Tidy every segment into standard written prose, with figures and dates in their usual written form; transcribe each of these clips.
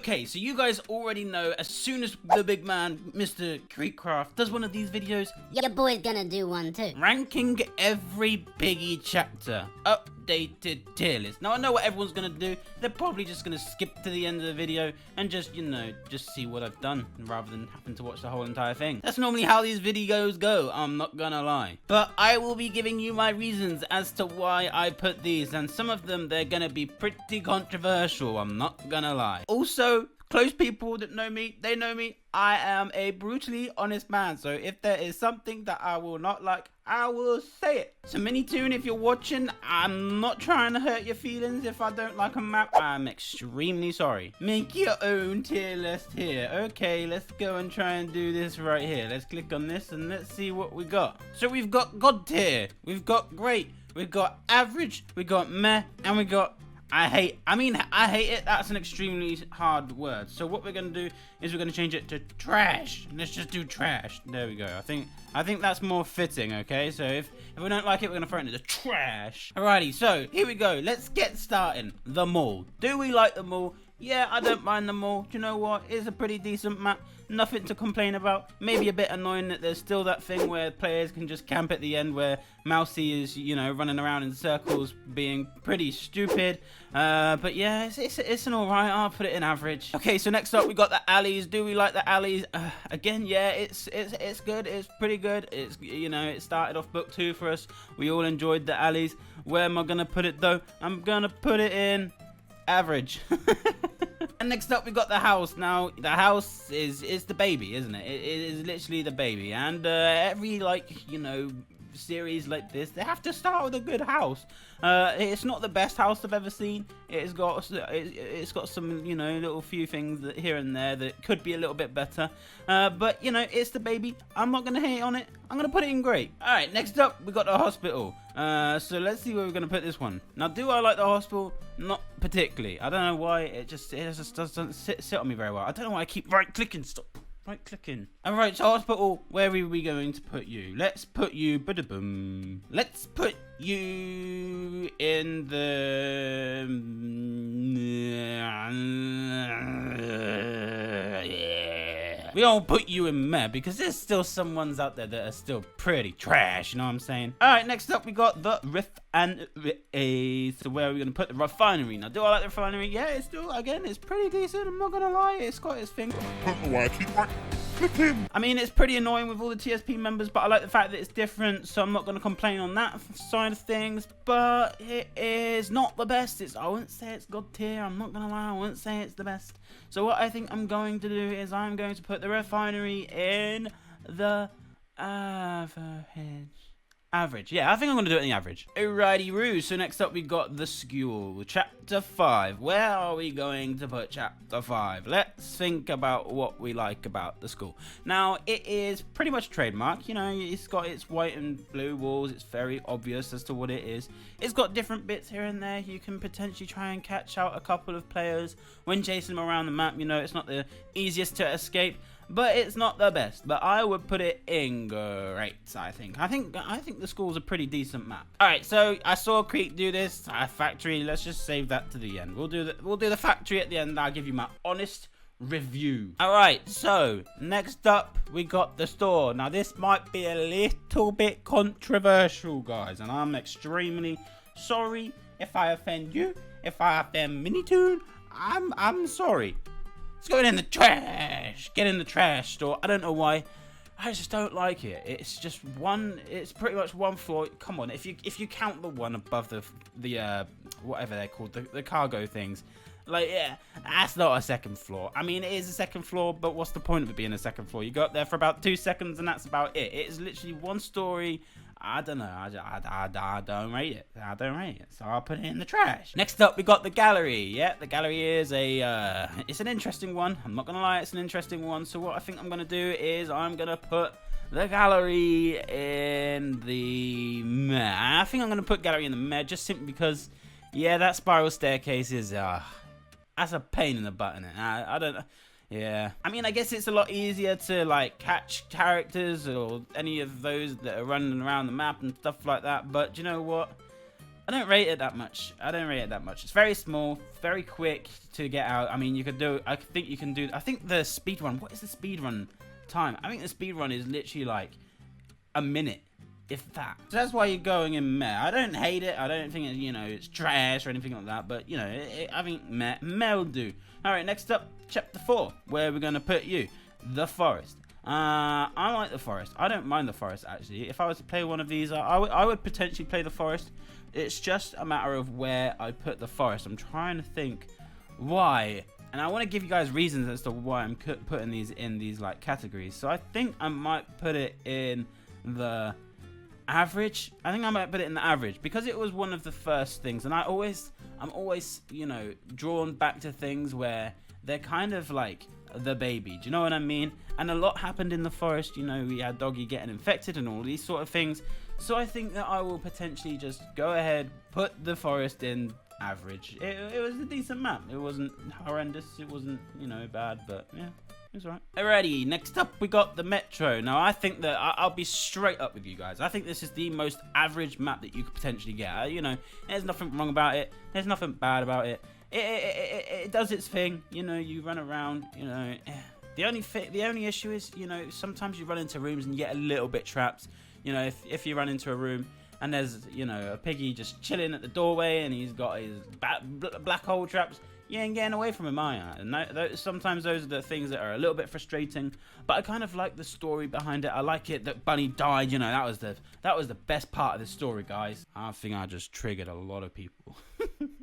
Okay, so you guys already know, as soon as the big man, Mr. Creekcraft, does one of these videos, your boy's gonna do one too. ranking every Piggy chapter, updated tier list. Now I know what everyone's gonna do. They're probably just gonna skip to the end of the video and just, you know, just see what I've done rather than having to watch the whole entire thing. That's normally how these videos go, I'm not gonna lie. But I will be giving you my reasons as to why I put these, and some of them, they're gonna be pretty controversial, I'm not gonna lie. Also, close people that know me, they know me. I am a brutally honest man, so if there is something that I will not like, I will say it. So Minitoon, if you're watching, I'm not trying to hurt your feelings if I don't like a map. I'm extremely sorry. Make your own tier list here. Okay, let's go and try and do this right here. Let's click on this and let's see what we got. So we've got God tier, we've got great, we've got average, we got meh, and we got I hate it. That's an extremely hard word. So what we're gonna do is we're gonna change it to trash. Let's just do trash. There we go. I think that's more fitting, okay? So if we don't like it, we're gonna throw it into the trash. Alrighty, so here we go. Let's get starting. The mall. Do we like the mall? Yeah, I don't mind the mall. Do you know what? It's a pretty decent map. Nothing to complain about. Maybe a bit annoying that there's still that thing where players can just camp at the end where Mousy is, you know, running around in circles being pretty stupid. But yeah, it's an alright. I'll put it in average. Okay, so next up we got the alleys. Do we like the alleys? Again, yeah, it's good. It's pretty good. It's, you know, it started off book 2 for us. We all enjoyed the alleys. Where am I gonna put it though? I'm gonna put it in average. And next up we got the house. Now the house is the baby, isn't it? It is literally the baby, and every, like, you know, series like this, they have to start with a good house. It's not the best house I've ever seen. It's got some, you know, little few things that here and there that could be a little bit better, but you know, it's the baby. I'm not gonna hate on it. I'm gonna put it in great. All right, next up we got the hospital. So let's see where we're gonna put this one. Now, do I like the hospital? Not particularly. I don't know why. It just doesn't sit on me very well. I don't know why I keep right clicking. Stop. Right clicking. Alright, so hospital, where are we going to put you? Let's put you, ba-da-boom. Let's put you in the... We don't put you in meh because there's still some ones out there that are still pretty trash, you know what I'm saying? Alright, next up we got the Refinery. So where are we going to put the Refinery? Now, do I like the Refinery? Yeah, it's still, again, it's pretty decent. I'm not going to lie. It's got its thing. I don't know why I keep right clicking. I mean, it's pretty annoying with all the TSP members, but I like the fact that it's different, so I'm not going to complain on that side of things. But it is not the best. I wouldn't say it's God tier. I'm not going to lie. I wouldn't say it's the best. So what I think I'm going to do is I'm going to put the Refinery in the average. Yeah, I think I'm going to do it in the average. Alrighty-roo. So next up we got the school. Chapter 5. Where are we going to put Chapter 5? Let's think about what we like about the school. Now, it is pretty much trademark. You know, it's got its white and blue walls. It's very obvious as to what it is. It's got different bits here and there. You can potentially try and catch out a couple of players when chasing them around the map. You know, it's not the easiest to escape, but it's not the best. But I would put it in great, I think. I think the school's a pretty decent map. Alright, so I saw Creek do this. Factory, let's just save that to the end. We'll do the factory at the end. I'll give you my honest review. Alright, so next up we got the store. Now this might be a little bit controversial, guys, and I'm extremely sorry if I offend you. If I offend Minitoon, I'm sorry. It's going in the trash. Get in the trash store. I don't know why. I just don't like it. It's just one. It's pretty much one floor. Come on, if you count the one above the whatever they're called, the cargo things, like, yeah, that's not a second floor. I mean, it is a second floor, but what's the point of it being a second floor? You go up there for about 2 seconds, and that's about it. It is literally one story. I don't know. I don't rate it. I don't rate it. So I'll put it in the trash. Next up, we got the gallery. Yeah, the gallery is it's an interesting one. I'm not going to lie, it's an interesting one. So what I think I'm going to do is I'm going to put the gallery in the meh. I think I'm going to put gallery in the meh just simply because, yeah, that spiral staircase is, that's a pain in the butt, innit? I don't know. Yeah, I mean, I guess it's a lot easier to, like, catch characters or any of those that are running around the map and stuff like that, but do you know what? I don't rate it that much. I don't rate it that much. It's very small, very quick to get out. I mean, you could do, I think you can do, I think the speed run, what is the speed run time? I think the speed run is literally like a minute, if that. So that's why you're going in meh. I don't hate it. I don't think it, you know, it's trash or anything like that, but you know, I think meh will do. All right, next up, chapter 4, where we're going to put you, the forest. I like the forest. I don't mind the forest, actually. If I was to play one of these, I would potentially play the forest. It's just a matter of where I put the forest. I'm trying to think why. And I want to give you guys reasons as to why I'm putting these in these like categories. So I think I might put it in the average. I think I might put it in the average because it was one of the first things. And I'm always, you know, drawn back to things where they're kind of like the baby. Do you know what I mean? And a lot happened in the forest. You know, we had Doggy getting infected and all these sort of things. So I think that I will potentially just go ahead, put the forest in average. It was a decent map. It wasn't horrendous. It wasn't, you know, bad, but yeah, it was alright. Alrighty, next up we got the Metro. Now I think that I'll be straight up with you guys. I think this is the most average map that you could potentially get. You know, there's nothing wrong about it. There's nothing bad about it. It does its thing. You know, you run around. You know, the only issue is, you know, sometimes you run into rooms and you get a little bit trapped. You know, if you run into a room and there's, you know, a piggy just chilling at the doorway and he's got his black hole traps, you ain't getting away from him, are you? And sometimes those are the things that are a little bit frustrating, but I kind of like the story behind it. I like it that Bunny died. You know, that was the best part of the story, guys. I think I just triggered a lot of people.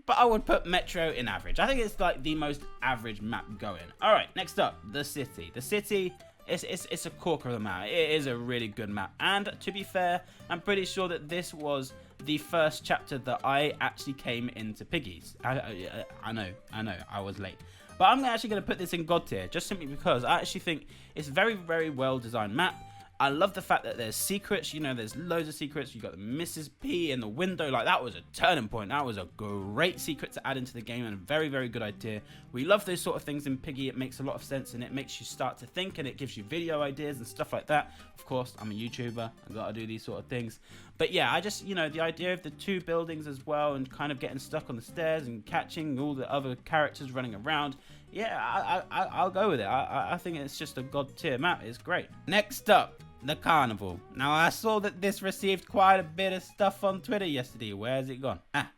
But I would put Metro in average. I think it's like the most average map going. All right, next up, the city. The city. It's a corker of the map. It is a really good map. And to be fair, I'm pretty sure that this was the first chapter that I actually came into Piggy's. I know, I was late. But I'm actually going to put this in God tier, just simply because I actually think it's a very, very well designed map. I love the fact that there's secrets. You know, there's loads of secrets. You got the Mrs. P in the window. Like, that was a turning point. That was a great secret to add into the game and a very, very good idea. We love those sort of things in Piggy. It makes a lot of sense and it makes you start to think and it gives you video ideas and stuff like that. Of course, I'm a YouTuber. I got to do these sort of things. But yeah, I just, you know, the idea of the 2 buildings as well and kind of getting stuck on the stairs and catching all the other characters running around. Yeah, I'll go with it. I think it's just a God tier map. It's great. Next up, the Carnival. Now, I saw that this received quite a bit of stuff on Twitter yesterday. Where has it gone? Ah,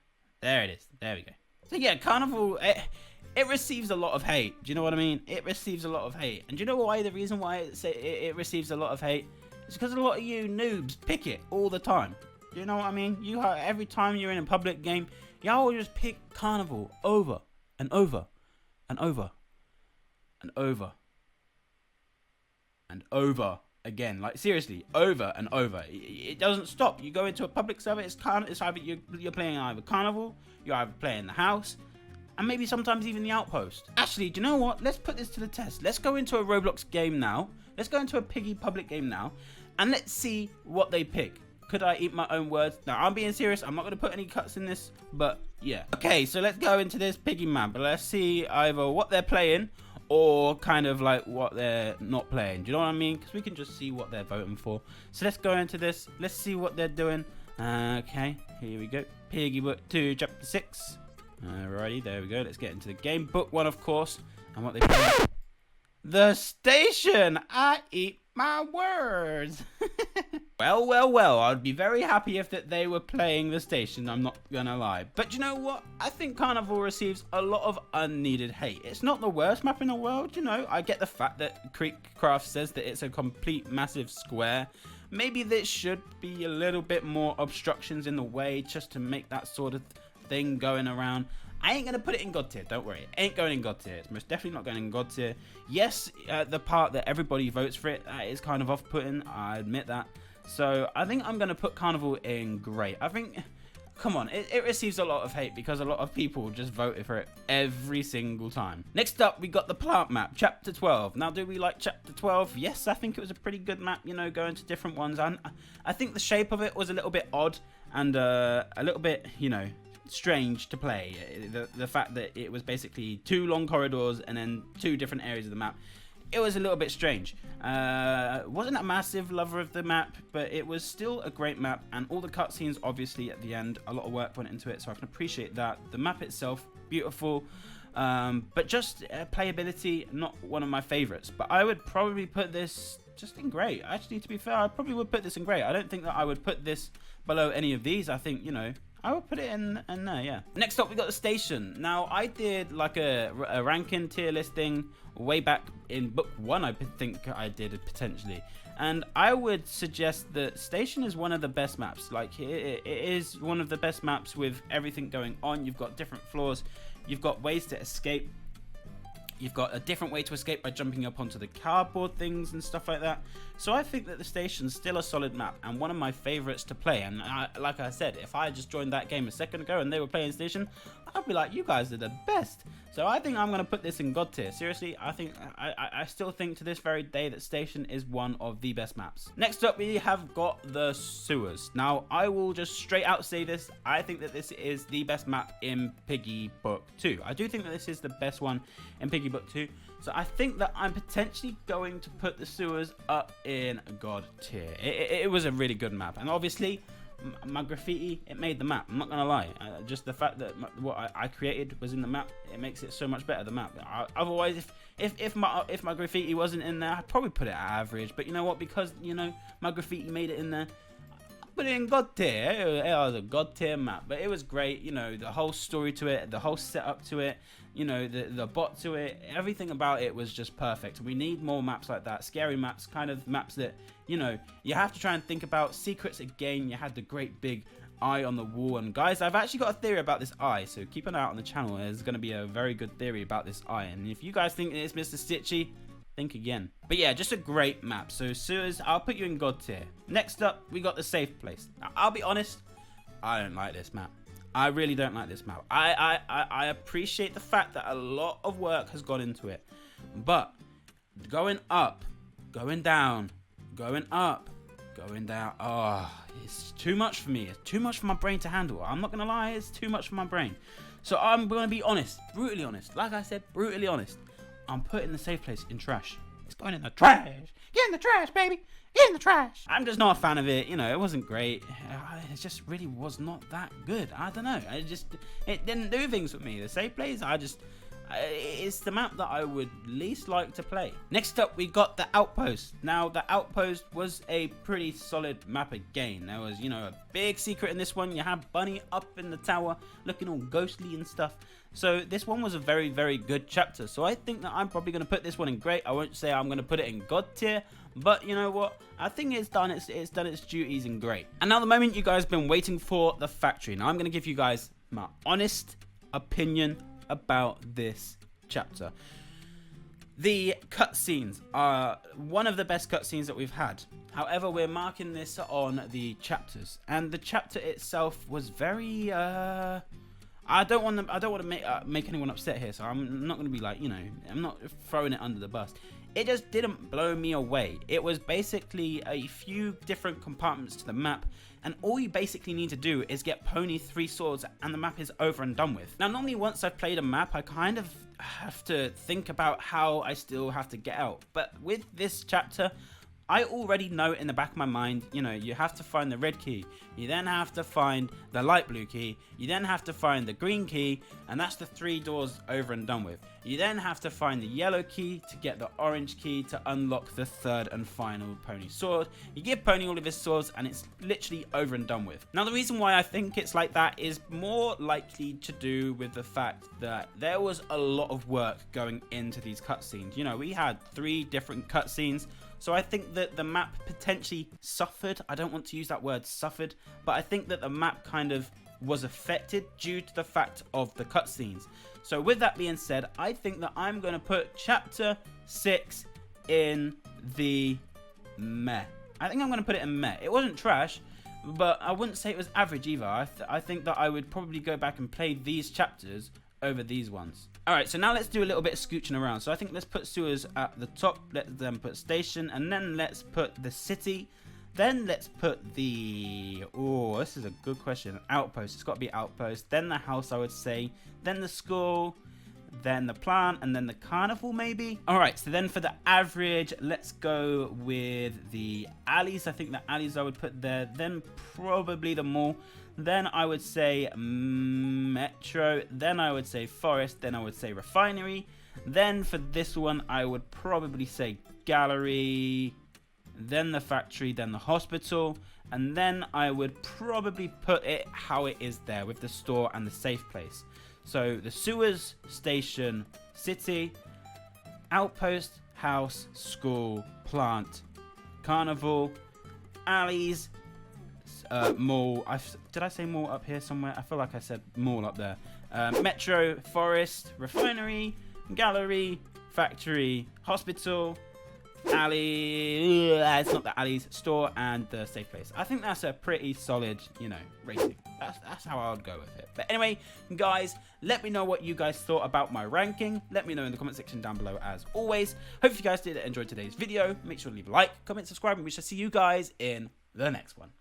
there it is. There we go. So yeah, Carnival, it receives a lot of hate. Do you know what I mean? It receives a lot of hate. And do you know why? The reason why it receives a lot of hate is because a lot of you noobs pick it all the time. Do you know what I mean? Every time you're in a public game, y'all just pick Carnival over and over and over and over and over again. Like, seriously, over and over. It doesn't stop. You go into a public server, it's either you're playing either Carnival, you're either playing the house, and maybe sometimes even the Outpost. Actually, do you know what? Let's put this to the test. Let's go into a Roblox game now. Let's go into a Piggy public game now, and let's see what they pick. Could I eat my own words? Now, I'm being serious. I'm not going to put any cuts in this, but yeah. Okay, so let's go into this Piggy map. But let's see either what they're playing or kind of like what they're not playing. Do you know what I mean? Because we can just see what they're voting for. So let's go into this. Let's see what they're doing. Okay, here we go. Piggy Book 2, Chapter 6. Alrighty, there we go. Let's get into the game. Book 1, of course. And what they play. The station. I eat my words. Well, I'd be very happy if they were playing the station, I'm not gonna lie. But you know what? I think Carnival receives a lot of unneeded hate. It's not the worst map in the world, you know. I get the fact that Creekcraft says that it's a complete massive square. Maybe there should be a little bit more obstructions in the way just to make that sort of thing going around. I ain't going to put it in God tier, don't worry. It ain't going in God tier. It's most definitely not going in God tier. Yes, the part that everybody votes for it, that is kind of off-putting. I admit that. So I think I'm going to put Carnival in great. I think, come on, it receives a lot of hate because a lot of people just voted for it every single time. Next up, we got the plant map, Chapter 12. Now, do we like Chapter 12? Yes, I think it was a pretty good map, you know, going to different ones. And I think the shape of it was a little bit odd and a little bit, you know, strange to play. The fact that it was basically 2 long corridors and then 2 different areas of the map. it was a little bit strange. Wasn't a massive lover of the map, but it was still a great map, and all the cutscenes, obviously, at the end, a lot of work went into it, so I can appreciate that. The map itself, beautiful, but just playability, not one of my favorites. But I would probably put this just in great. Actually, to be fair, I probably would put this in great. I don't think that I would put this below any of these. I think, you know, I would put it in there, yeah. Next up, we got the station. Now, I did like a ranking tier list thing way back in book 1, I think I did potentially. And I would suggest that station is one of the best maps. Like, it is one of the best maps with everything going on. You've got different floors. You've got ways to escape. You've got a different way to escape by jumping up onto the cardboard things and stuff like that. So I think that the station's still a solid map and one of my favorites to play. And like I said, if I just joined that game a second ago and they were playing station, I'd be like, you guys are the best. So I think I'm going to put this in God tier. Seriously, I still think to this very day that station is one of the best maps. Next up, we have got the sewers. Now, I will just straight out say this. I think that this is the best map in Piggy Book 2. I do think that this is the best one in Piggy Book 2. So I think that I'm potentially going to put the sewers up in God tier. It was a really good map. And obviously, my graffiti, it made the map. I'm not gonna lie. Just the fact that what I created was in the map, it makes it so much better. The map. Otherwise, if my graffiti wasn't in there, I'd probably put it at average. But you know what? Because you know my graffiti made it in there, I put it in God tier. It was a God tier map. But it was great. You know, the whole story to it, the whole setup to it. You know, the bot to it, everything about it was just perfect. We need more maps like that, scary maps, kind of maps that, you know, you have to try and think about. Secrets again, you had the great big eye on the wall. And guys, I've actually got a theory about this eye, so keep an eye out on the channel. There's going to be a very good theory about this eye. And if you guys think it's Mr. Stitchy, think again. But yeah, just a great map. So sewers, I'll put you in God tier. Next up, we got the safe place. Now, I'll be honest, I don't like this map. I really don't like this map. I appreciate the fact that a lot of work has gone into it. But going up, going down, going up, going down. Oh, it's too much for me. It's too much for my brain to handle. I'm not going to lie. It's too much for my brain. So I'm going to be honest. Brutally honest. Like I said, brutally honest. I'm putting the safe place in trash. It's going in the trash. Get in the trash, baby. Get in the trash. I'm just not a fan of it. You know, it wasn't great. It just really was not that good. I don't know. It didn't do things with me. The safe place, it's the map that I would least like to play. Next up, we got the Outpost. Now, the Outpost was a pretty solid map again. There was, you know, a big secret in this one. You had Bunny up in the tower looking all ghostly and stuff. So this one was a very, very good chapter. So I think that I'm probably going to put this one in great. I won't say I'm going to put it in God tier. But you know what? I think it's done its duties in great. And now the moment you guys have been waiting for, the factory. Now I'm going to give you guys my honest opinion about this chapter. The cutscenes are one of the best cutscenes that we've had. However, we're marking this on the chapters, and the chapter itself was very. I don't want to make anyone upset here, so I'm not going to be like, you know, I'm not throwing it under the bus. It just didn't blow me away. It was basically a few different compartments to the map, and all you basically need to do is get Pony 3 swords and the map is over and done with. Now, normally once I've played a map, I kind of have to think about how I still have to get out. But with this chapter, I already know in the back of my mind, you know, you have to find the red key. You then have to find the light blue key. You then have to find the green key, and that's the 3 doors over and done with. You then have to find the yellow key to get the orange key to unlock the 3rd and final Pony sword. You give Pony all of his swords, and it's literally over and done with. Now, the reason why I think it's like that is more likely to do with the fact that there was a lot of work going into these cutscenes. You know, we had 3 different cutscenes. So I think that the map potentially suffered. I don't want to use that word suffered, but I think that the map kind of was affected due to the fact of the cutscenes. So with that being said, I think that I'm going to put chapter 6 in the meh. I think I'm going to put it in meh. It wasn't trash, but I wouldn't say it was average either. I think that I would probably go back and play these chapters over these ones. Alright, so now let's do a little bit of scooching around. So I think let's put sewers at the top, let's then put station, and then let's put the city. Then let's put the, oh, this is a good question, outpost. It's got to be outpost. Then the house, I would say. Then the school. then the plant, and then the carnival maybe. All right, so then for the average, let's go with the alleys. I think the alleys I would put there, then probably the mall, then I would say metro, then I would say forest, then I would say refinery. Then for this one, I would probably say gallery, then the factory, then the hospital, and then I would probably put it how it is there with the store and the safe place. So the sewers, station, city, outpost, house, school, plant, carnival, alleys, mall. Did I say mall up here somewhere? I feel like I said mall up there. Metro, forest, refinery, gallery, factory, hospital, alley, it's not the alleys, store, and the safe place. I think that's a pretty solid, rating. That's how I would go with it. But anyway, guys, let me know what you guys thought about my ranking. Let me know in the comment section down below as always. Hope you guys did enjoy today's video. Make sure to leave a like, comment, subscribe, and we shall see you guys in the next one.